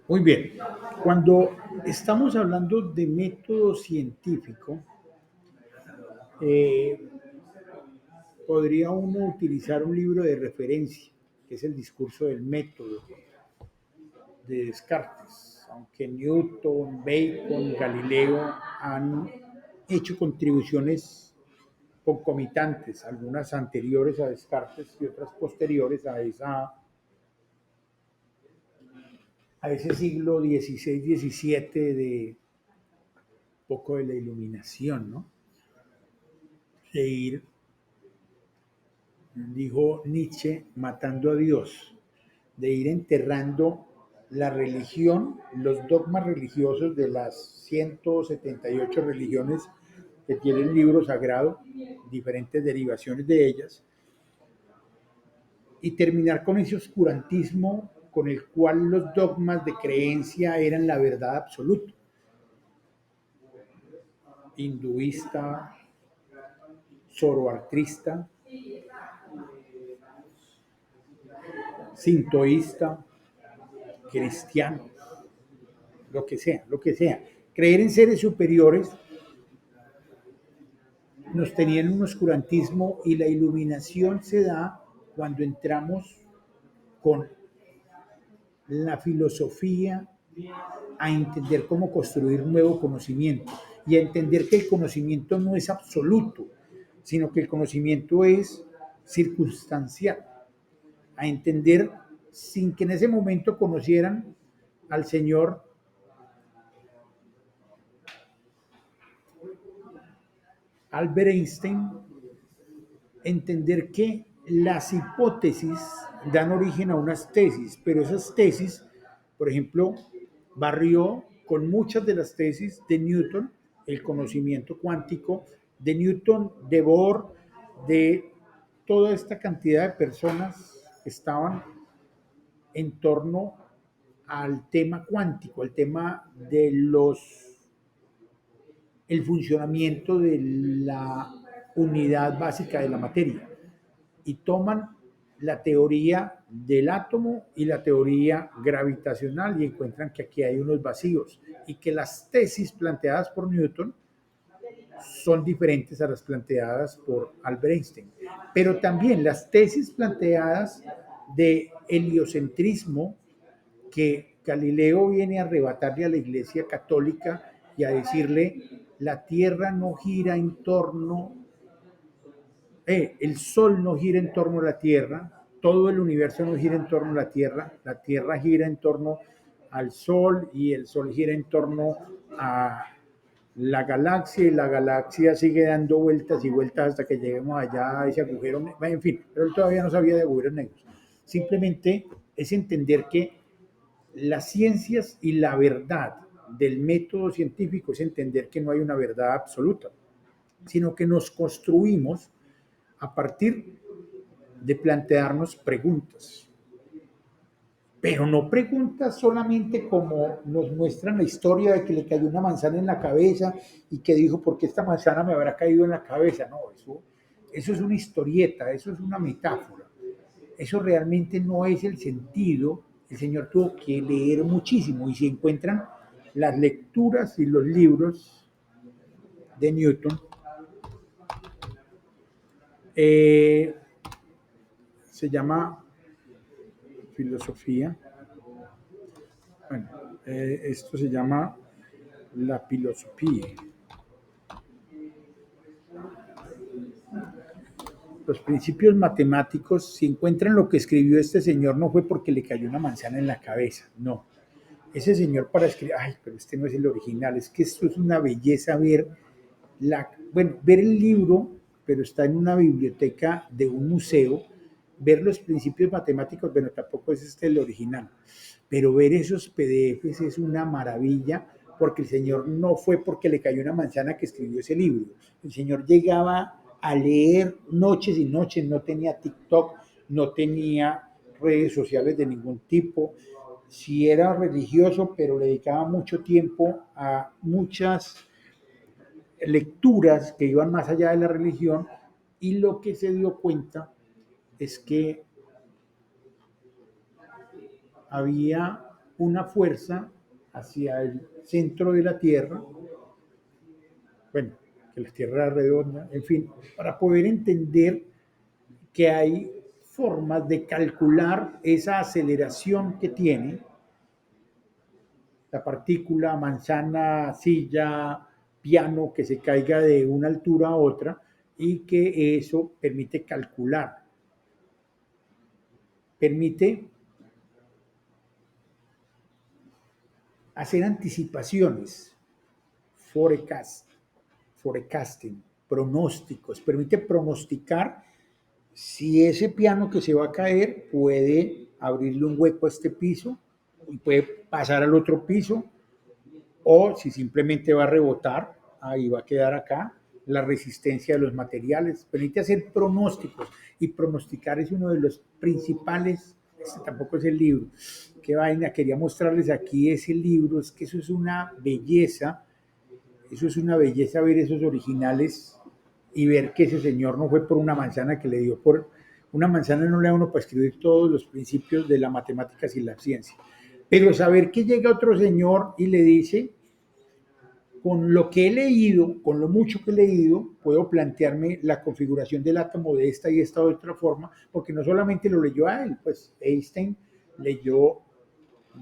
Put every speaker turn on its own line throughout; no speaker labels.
Muy bien. Cuando estamos hablando de método científico, eh, podría uno utilizar un libro de referencia, que es el discurso del método de Descartes. Aunque Newton, Bacon, Galileo han hecho contribuciones concomitantes, algunas anteriores a Descartes y otras posteriores a ese siglo XVI-XVII de poco de la iluminación, ¿no? De ir, dijo Nietzsche, matando a Dios, de ir enterrando la religión, los dogmas religiosos de las 178 religiones que tiene el libro sagrado, diferentes derivaciones de ellas, y terminar con ese oscurantismo con el cual los dogmas de creencia eran la verdad absoluta. Hinduista, zoroastrista, sintoísta, cristiano, lo que sea, lo que sea. Creer en seres superiores nos tenía en un oscurantismo y la iluminación se da cuando entramos con la filosofía a entender cómo construir nuevo conocimiento y a entender que el conocimiento no es absoluto, sino que el conocimiento es circunstancial, a entender sin que en ese momento conocieran al señor Albert Einstein, entender que las hipótesis dan origen a unas tesis, pero esas tesis, por ejemplo, barrió con muchas de las tesis de Newton, el conocimiento cuántico, de Newton, de Bohr, de toda esta cantidad de personas que estaban en torno al tema cuántico, el tema de el funcionamiento de la unidad básica de la materia y toman la teoría del átomo y la teoría gravitacional y encuentran que aquí hay unos vacíos y que las tesis planteadas por Newton son diferentes a las planteadas por Albert Einstein. Pero también las tesis planteadas de heliocentrismo que Galileo viene a arrebatarle a la Iglesia Católica y a decirle, la Tierra no gira en torno, el Sol no gira en torno a la Tierra, todo el universo no gira en torno a la Tierra gira en torno al Sol y el Sol gira en torno a la galaxia y la galaxia sigue dando vueltas y vueltas hasta que lleguemos allá a ese agujero, en fin, pero él todavía no sabía de agujeros negros. Simplemente es entender que las ciencias y la verdad del método científico es entender que no hay una verdad absoluta, sino que nos construimos a partir de plantearnos preguntas. Pero no preguntas solamente como nos muestran la historia de que le cayó una manzana en la cabeza y que dijo, ¿por qué esta manzana me habrá caído en la cabeza? No, eso es una historieta, eso es una metáfora. Eso realmente no es el sentido. El Señor tuvo que leer muchísimo y si encuentran las lecturas y los libros de Newton, eh, se llama filosofía. Bueno, esto se llama la filosofía. Los principios matemáticos, si encuentran lo que escribió este señor, no fue porque le cayó una manzana en la cabeza, no. Ese señor para escribir, ay, pero este no es el original, es que esto es una belleza ver ver el libro, pero está en una biblioteca de un museo, ver los principios matemáticos, bueno, tampoco es este el original, pero ver esos PDFs es una maravilla, porque el señor no fue porque le cayó una manzana que escribió ese libro, el señor llegaba a leer noches y noches, no tenía TikTok, no tenía redes sociales de ningún tipo, si era religioso, pero le dedicaba mucho tiempo a muchas lecturas que iban más allá de la religión y lo que se dio cuenta es que había una fuerza hacia el centro de la Tierra, bueno, que la Tierra era redonda, en fin, para poder entender que hay formas de calcular esa aceleración que tiene la partícula, manzana, silla, piano, que se caiga de una altura a otra y que eso permite calcular, permite hacer anticipaciones, forecast, forecasting, pronósticos, permite pronosticar si ese piano que se va a caer puede abrirle un hueco a este piso y puede pasar al otro piso, o si simplemente va a rebotar, ahí va a quedar acá, la resistencia de los materiales. Permite hacer pronósticos, y pronosticar es uno de los principales. Este tampoco es el libro. Qué vaina, quería mostrarles aquí ese libro, es que eso es una belleza, eso es una belleza ver esos originales y ver que ese señor no fue por una manzana que le dio por una manzana, no le da uno para escribir todos los principios de la matemáticas y la ciencia. Pero saber que llega otro señor y le dice, con lo que he leído, con lo mucho que he leído, puedo plantearme la configuración del átomo de esta y esta otra forma, porque no solamente lo leyó a él, pues Einstein leyó,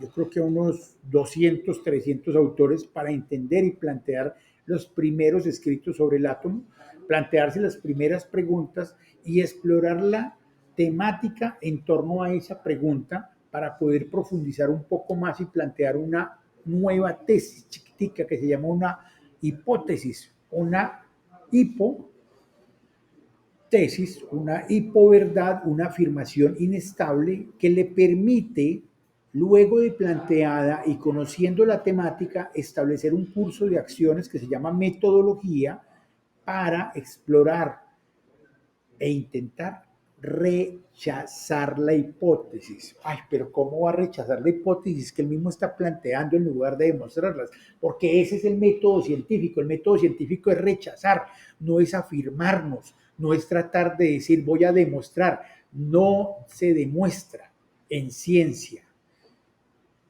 yo creo que unos 200, 300 autores para entender y plantear los primeros escritos sobre el átomo, plantearse las primeras preguntas y explorar la temática en torno a esa pregunta para poder profundizar un poco más y plantear una nueva tesis chiquitica que se llama una hipótesis, una hipotesis, una hipoverdad, una afirmación inestable que le permite, luego de planteada y conociendo la temática, establecer un curso de acciones que se llama metodología para explorar e intentar rechazar la hipótesis. Ay, pero ¿cómo va a rechazar la hipótesis que él mismo está planteando en lugar de demostrarlas? Porque ese es el método científico. El método científico es rechazar, no es afirmarnos, no es tratar de decir voy a demostrar. No se demuestra en ciencia.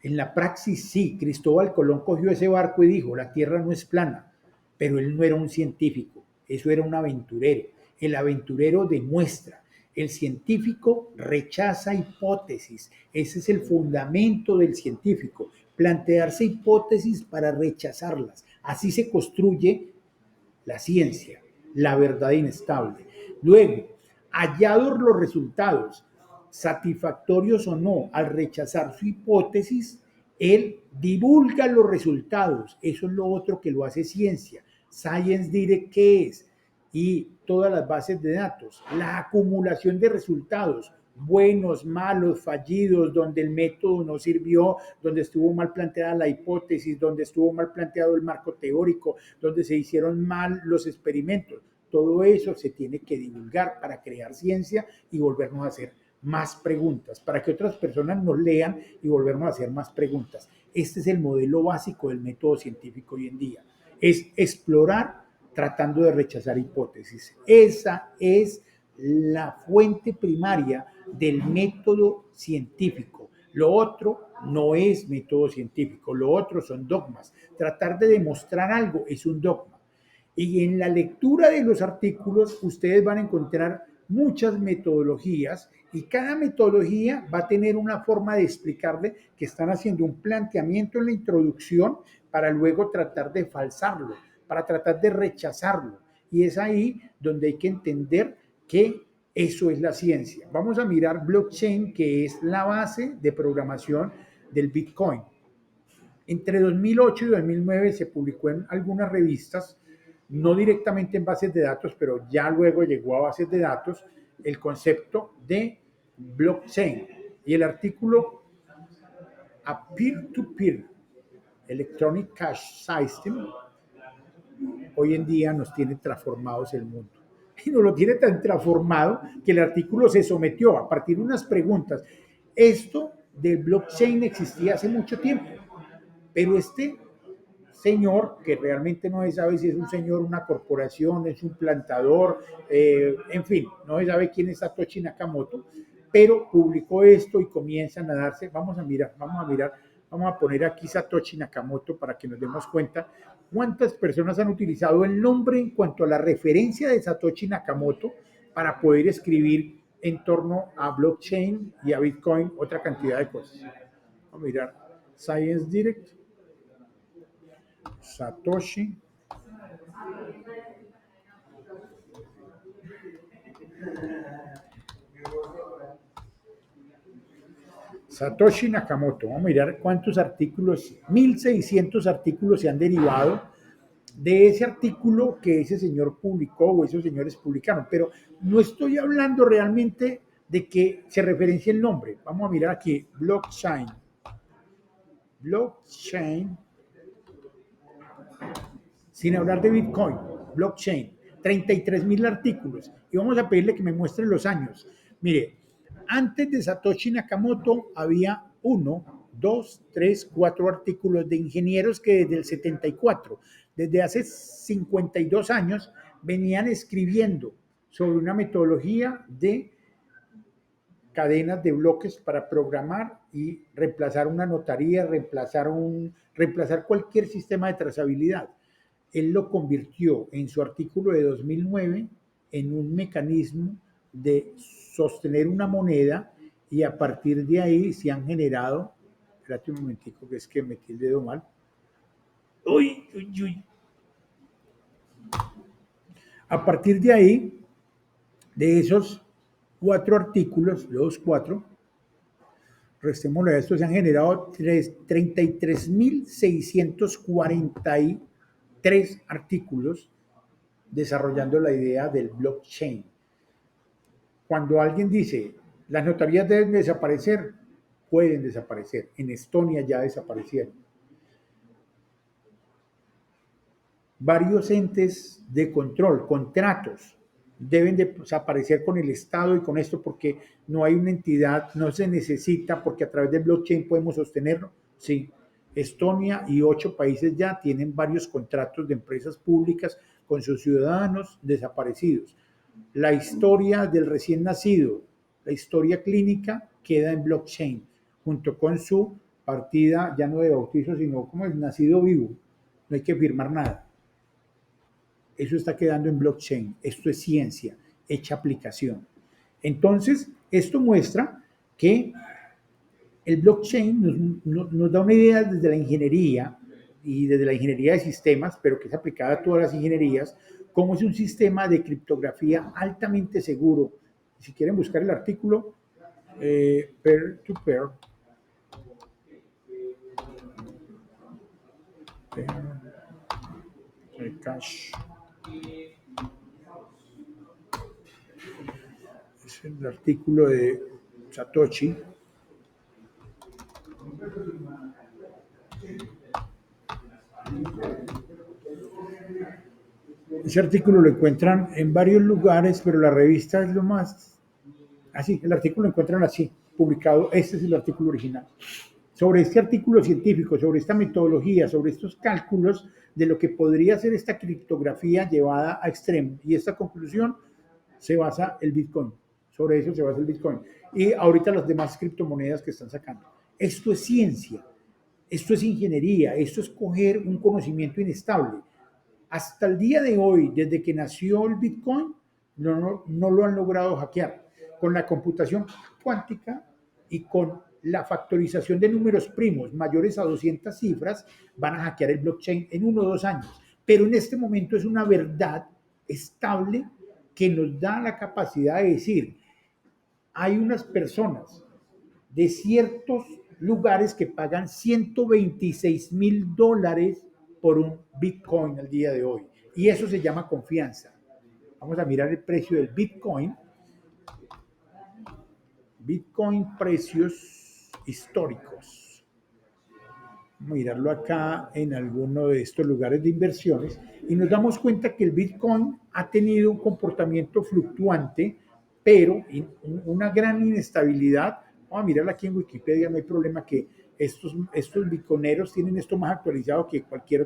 En la praxis sí, Cristóbal Colón cogió ese barco y dijo, la Tierra no es plana, pero él no era un científico, eso era un aventurero. El aventurero demuestra, el científico rechaza hipótesis, ese es el fundamento del científico, plantearse hipótesis para rechazarlas. Así se construye la ciencia, la verdad inestable. Luego, hallados los resultados, satisfactorios o no, al rechazar su hipótesis, él divulga los resultados. Eso es lo otro que lo hace ciencia. Science Direct, ¿qué es? Y todas las bases de datos, la acumulación de resultados, buenos, malos, fallidos, donde el método no sirvió, donde estuvo mal planteada la hipótesis, donde estuvo mal planteado el marco teórico, donde se hicieron mal los experimentos. Todo eso se tiene que divulgar para crear ciencia y volvernos a hacer más preguntas, para que otras personas nos lean y volvernos a hacer más preguntas. Este es el modelo básico del método científico hoy en día. Es explorar tratando de rechazar hipótesis. Esa es la fuente primaria del método científico. Lo otro no es método científico, lo otro son dogmas. Tratar de demostrar algo es un dogma. Y en la lectura de los artículos ustedes van a encontrar muchas metodologías y cada metodología va a tener una forma de explicarle que están haciendo un planteamiento en la introducción para luego tratar de falsarlo, para tratar de rechazarlo. Y es ahí donde hay que entender que eso es la ciencia. Vamos a mirar blockchain, que es la base de programación del Bitcoin. Entre 2008 y 2009 se publicó en algunas revistas, no directamente en bases de datos, pero ya luego llegó a bases de datos, el concepto de blockchain. Y el artículo a peer-to-peer electronic cash system hoy en día nos tiene transformados el mundo. Y nos lo tiene tan transformado que el artículo se sometió a partir de unas preguntas. Esto del blockchain existía hace mucho tiempo, pero este señor, que realmente no se sabe si es un señor, una corporación, es un plantador, en fin, no se sabe quién es Satoshi Nakamoto, pero publicó esto y comienzan a darse, vamos a mirar Vamos a poner aquí Satoshi Nakamoto para que nos demos cuenta cuántas personas han utilizado el nombre en cuanto a la referencia de Satoshi Nakamoto para poder escribir en torno a blockchain y a Bitcoin otra cantidad de cosas. Vamos a mirar Science Direct, Satoshi Satoshi Nakamoto. Vamos a mirar cuántos artículos, 1600 artículos se han derivado de ese artículo que ese señor publicó o esos señores publicaron. Pero no estoy hablando realmente de que se referencie el nombre. Vamos a mirar aquí, blockchain. Blockchain, sin hablar de Bitcoin, blockchain, 33,000 artículos. Y vamos a pedirle que me muestre los años. Mire, antes de Satoshi Nakamoto había 1, 2, 3, 4 artículos de ingenieros que desde el 74, desde hace 52 años, venían escribiendo sobre una metodología de cadenas de bloques para programar y reemplazar una notaría, reemplazar cualquier sistema de trazabilidad. Él lo convirtió en su artículo de 2009 en un mecanismo de sostener una moneda y a partir de ahí se han generado, espérate un momentico que es que metí el dedo mal, uy, uy, uy. A partir de ahí, de esos 4 artículos, los 4, restémosle a esto, se han generado 33,643 artículos desarrollando la idea del blockchain. Cuando alguien dice, las notarías deben desaparecer, pueden desaparecer. En Estonia ya desaparecieron. Varios entes de control, contratos, deben desaparecer con el Estado y con esto porque no hay una entidad, no se necesita, porque a través del blockchain podemos sostenerlo. Sí, Estonia y 8 países ya tienen varios contratos de empresas públicas con sus ciudadanos desaparecidos. La historia del recién nacido, la historia clínica queda en blockchain, junto con su partida ya no de bautizo, sino como el nacido vivo. No hay que firmar nada. Eso está quedando en blockchain. Esto es ciencia, hecha aplicación. Entonces, esto muestra que el blockchain nos da una idea desde la ingeniería y desde la ingeniería de sistemas, pero que es aplicada a todas las ingenierías, cómo es un sistema de criptografía altamente seguro. Si quieren buscar el artículo, peer-to-peer, cash. Es el artículo de Satoshi. Ese artículo lo encuentran en varios lugares, pero la revista es lo más... Así, el artículo lo encuentran así, publicado. Este es el artículo original. Sobre este artículo científico, sobre esta metodología, sobre estos cálculos de lo que podría ser esta criptografía llevada a extremo. Y esta conclusión se basa el Bitcoin. Sobre eso se basa el Bitcoin. Y ahorita las demás criptomonedas que están sacando. Esto es ciencia, esto es ingeniería, esto es coger un conocimiento inestable. Hasta el día de hoy, desde que nació el Bitcoin, no lo han logrado hackear. Con la computación cuántica y con la factorización de números primos mayores a 200 cifras, van a hackear el blockchain en 1 o 2 años. Pero en este momento es una verdad estable que nos da la capacidad de decir, hay unas personas de ciertos lugares que pagan $126,000 por un Bitcoin al día de hoy. Y eso se llama confianza. Vamos a mirar el precio del Bitcoin. Bitcoin precios históricos. Vamos a mirarlo acá en alguno de estos lugares de inversiones y nos damos cuenta que el Bitcoin ha tenido un comportamiento fluctuante, pero una gran inestabilidad. Vamos a mirarlo aquí en Wikipedia, no hay problema que estos bitcoineros tienen esto más actualizado que cualquier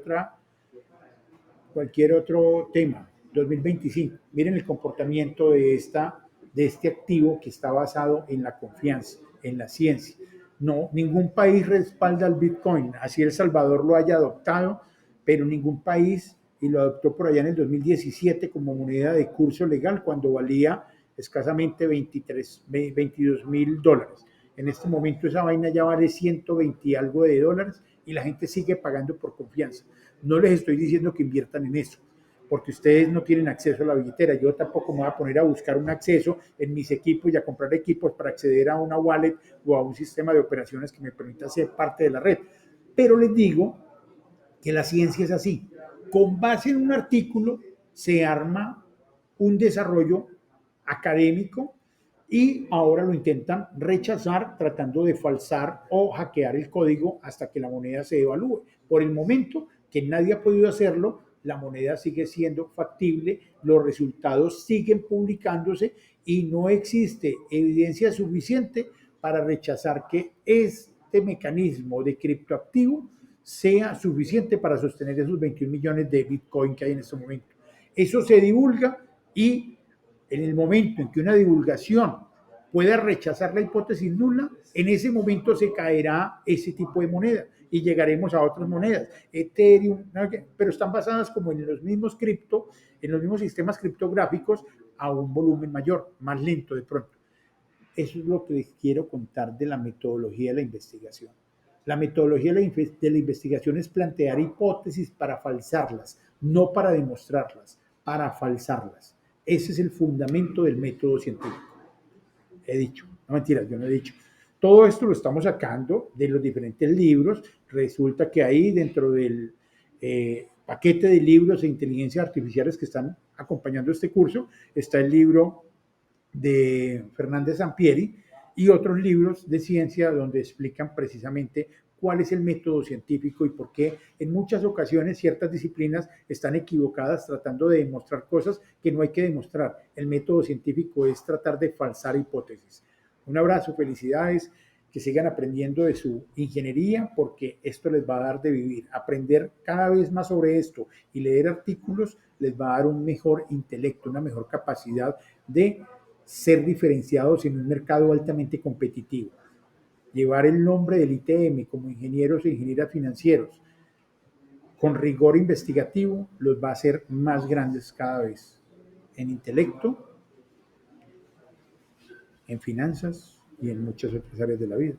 otro tema. 2025. Miren el comportamiento de este activo que está basado en la confianza, en la ciencia. No, ningún país respalda el Bitcoin, así El Salvador lo haya adoptado, pero ningún país, y lo adoptó por allá en el 2017 como moneda de curso legal cuando valía escasamente 22.000 dólares. En este momento esa vaina ya vale 120 y algo de dólares y la gente sigue pagando por confianza. No les estoy diciendo que inviertan en eso, porque ustedes no tienen acceso a la billetera. Yo tampoco me voy a poner a buscar un acceso en mis equipos y a comprar equipos para acceder a una wallet o a un sistema de operaciones que me permita ser parte de la red. Pero les digo que la ciencia es así. Con base en un artículo se arma un desarrollo académico y ahora lo intentan rechazar tratando de falsar o hackear el código hasta que la moneda se evalúe. Por el momento que nadie ha podido hacerlo, la moneda sigue siendo factible, los resultados siguen publicándose y no existe evidencia suficiente para rechazar que este mecanismo de criptoactivo sea suficiente para sostener esos 21 millones de Bitcoin que hay en este momento. Eso se divulga y en el momento en que una divulgación pueda rechazar la hipótesis nula, en ese momento se caerá ese tipo de moneda y llegaremos a otras monedas, Ethereum, pero están basadas como en los mismos cripto, en los mismos sistemas criptográficos a un volumen mayor, más lento de pronto. Eso es lo que les quiero contar de la metodología de la investigación. La metodología de la investigación es plantear hipótesis para falsarlas, no para demostrarlas, para falsarlas. Ese es el fundamento del método científico. He dicho, no mentiras, yo no he dicho. Todo esto lo estamos sacando de los diferentes libros. Resulta que ahí dentro del paquete de libros de inteligencia artificiales que están acompañando este curso está el libro de Fernández Sampieri y otros libros de ciencia donde explican precisamente cuál es el método científico y por qué en muchas ocasiones ciertas disciplinas están equivocadas tratando de demostrar cosas que no hay que demostrar. El método científico es tratar de falsar hipótesis. Un abrazo, felicidades, que sigan aprendiendo de su ingeniería porque esto les va a dar de vivir. Aprender cada vez más sobre esto y leer artículos les va a dar un mejor intelecto, una mejor capacidad de ser diferenciados en un mercado altamente competitivo. Llevar el nombre del ITM como ingenieros e ingenieras financieros con rigor investigativo los va a hacer más grandes cada vez en intelecto, en finanzas y en muchas otras áreas de la vida.